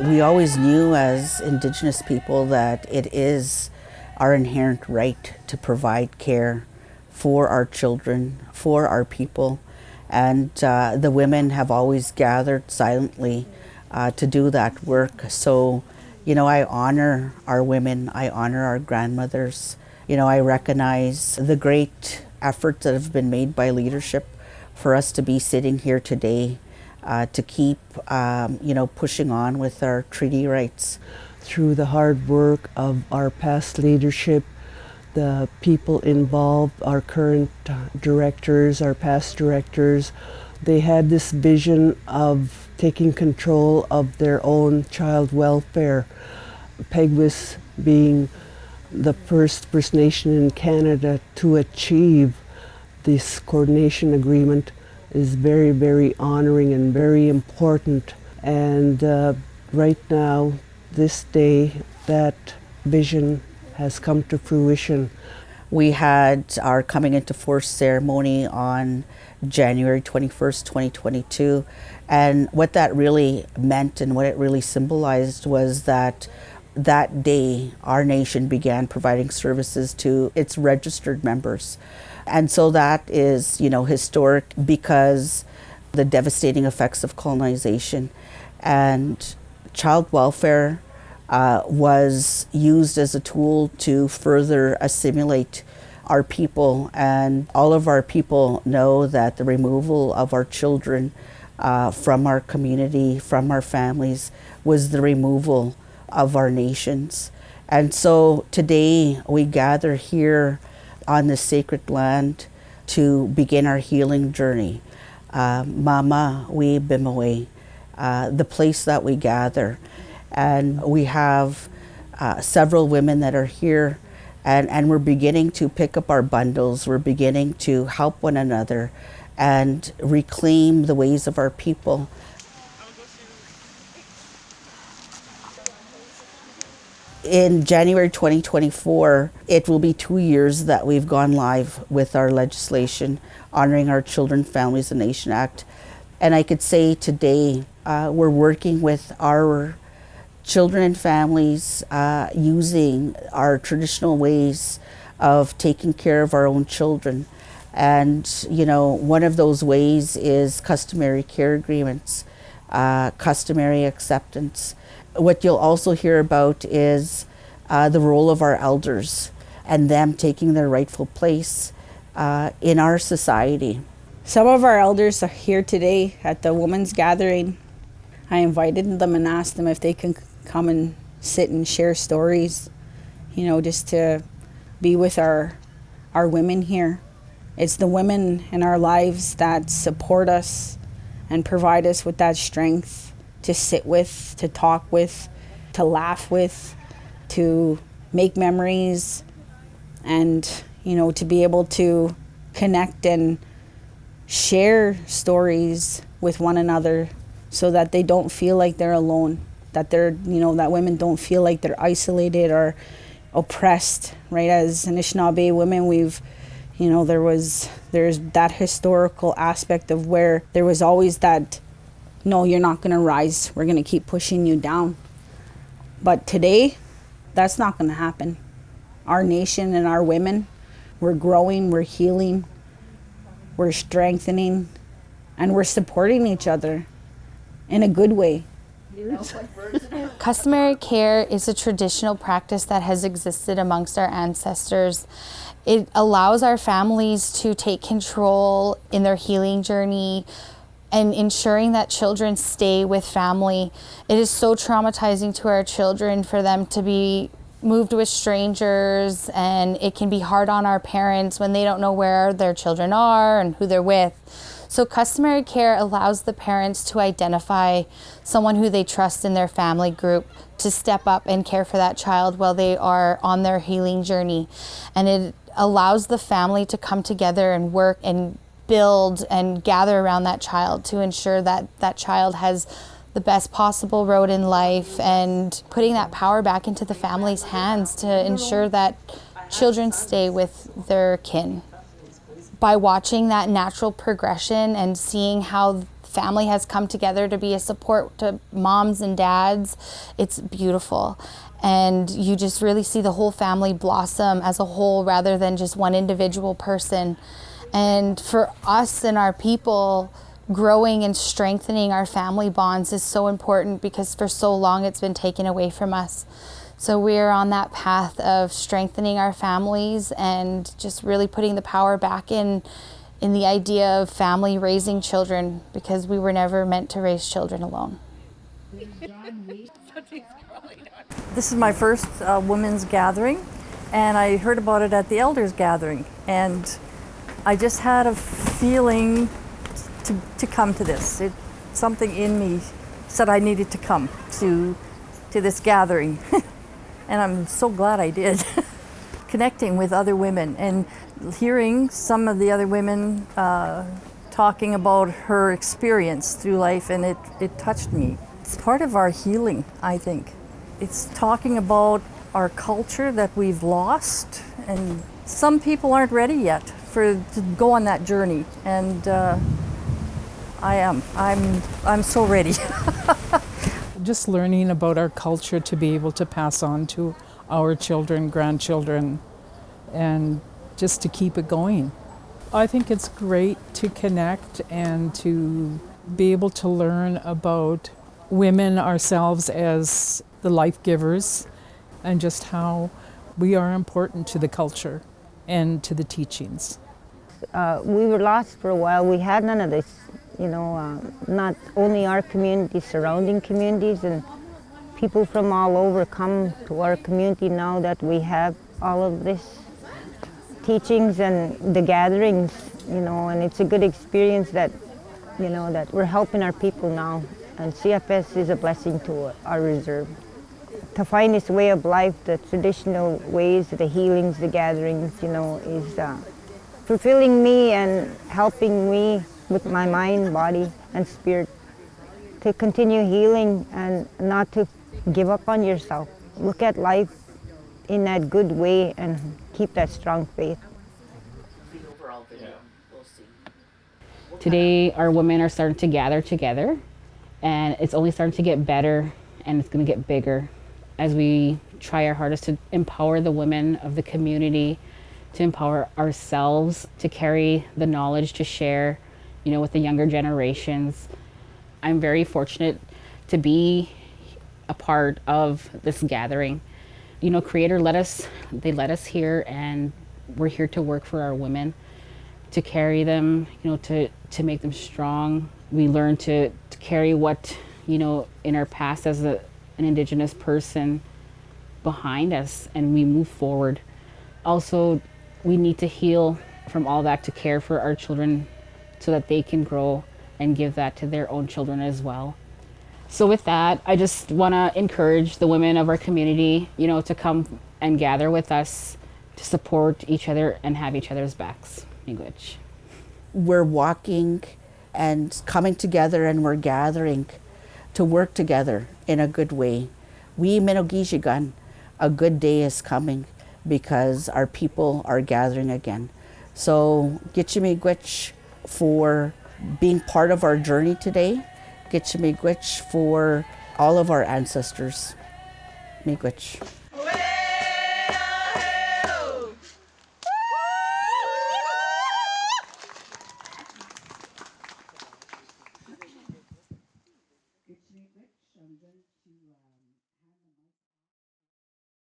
We always knew as Indigenous people that it is our inherent right to provide care for our children, for our people. And the women have always gathered silently to do that work. So, I honor our women, I honor our grandmothers. I recognize the great efforts that have been made by leadership for us to be sitting here today, to keep, pushing on with our treaty rights. Through the hard work of our past leadership, the people involved, our current directors, our past directors, they had this vision of taking control of their own child welfare. Peguis being the first First Nation in Canada to achieve this coordination agreement is very, very honoring and very important. And right now, this day, that vision has come to fruition. We had our coming into force ceremony on January 21st, 2022. And what that really meant and what it really symbolized was that day, our nation began providing services to its registered members. And so that is, historic because the devastating effects of colonization and child welfare was used as a tool to further assimilate our people. And all of our people know that the removal of our children from our community, from our families, was the removal of our nations. And so today we gather here on this sacred land to begin our healing journey. Mama we Bimawe, the place that we gather. And we have several women that are here, and we're beginning to pick up our bundles. We're beginning to help one another and reclaim the ways of our people. In January 2024, it will be 2 years that we've gone live with our legislation honoring our Children, Families and Nation Act. And I could say today we're working with our children and families using our traditional ways of taking care of our own children. And, one of those ways is customary care agreements, customary acceptance. What you'll also hear about is the role of our elders and them taking their rightful place in our society. Some of our elders are here today at the women's gathering. I invited them and asked them if they can come and sit and share stories, just to be with our women here. It's the women in our lives that support us and provide us with that strength to sit with, to talk with, to laugh with, to make memories, and, to be able to connect and share stories with one another so that they don't feel like they're alone, that that women don't feel like they're isolated or oppressed, right? As Anishinaabe women, there's that historical aspect of where there was always that, no, you're not going to rise. We're going to keep pushing you down. But today, that's not going to happen. Our nation and our women, we're growing, we're healing, we're strengthening, and we're supporting each other in a good way. Customary care is a traditional practice that has existed amongst our ancestors. It allows our families to take control in their healing journey and ensuring that children stay with family. It is so traumatizing to our children for them to be moved with strangers, and it can be hard on our parents when they don't know where their children are and who they're with. So customary care allows the parents to identify someone who they trust in their family group to step up and care for that child while they are on their healing journey. And it allows the family to come together and work and build and gather around that child to ensure that that child has the best possible road in life, and putting that power back into the family's hands to ensure that children stay with their kin. By watching that natural progression and seeing how family has come together to be a support to moms and dads. It's beautiful. And you just really see the whole family blossom as a whole rather than just one individual person. And for us and our people, growing and strengthening our family bonds is so important because for so long it's been taken away from us. So we're on that path of strengthening our families and just really putting the power back in the idea of family raising children, because we were never meant to raise children alone. This is my first women's gathering, and I heard about it at the elders gathering, and I just had a feeling to come to this. Something in me said I needed to come to this gathering, and I'm so glad I did. Connecting with other women and hearing some of the other women talking about her experience through life, and it touched me. It's part of our healing, I think. It's talking about our culture that we've lost, and some people aren't ready yet to go on that journey, and I am. I'm so ready. Just learning about our culture to be able to pass on to our children, grandchildren, and just to keep it going. I think it's great to connect and to be able to learn about women ourselves as the life givers and just how we are important to the culture and to the teachings. We were lost for a while. We had none of this, not only our community, surrounding communities, and people from all over come to our community now that we have all of this teachings and the gatherings, and it's a good experience that, that we're helping our people now. And CFS is a blessing to our reserve. To find this way of life, the traditional ways, the healings, the gatherings, is fulfilling me and helping me with my mind, body, and spirit to continue healing and not to give up on yourself. Look at life in that good way and keep that strong faith. Today, our women are starting to gather together, and it's only starting to get better, and it's going to get bigger as we try our hardest to empower the women of the community, to empower ourselves, to carry the knowledge to share, with the younger generations. I'm very fortunate to be a part of this gathering. Creator let us here, and we're here to work for our women, to carry them, to make them strong. We learn to carry what, in our past as an Indigenous person behind us, and we move forward. Also, we need to heal from all that to care for our children so that they can grow and give that to their own children as well. So with that, I just want to encourage the women of our community, to come and gather with us, to support each other and have each other's backs. Miigwech. We're walking and coming together, and we're gathering to work together in a good way. We Menogijigan, a good day is coming because our people are gathering again. So Gitchimiigwech for being part of our journey today. Gitchimiigwech for all of our ancestors. Miigwech.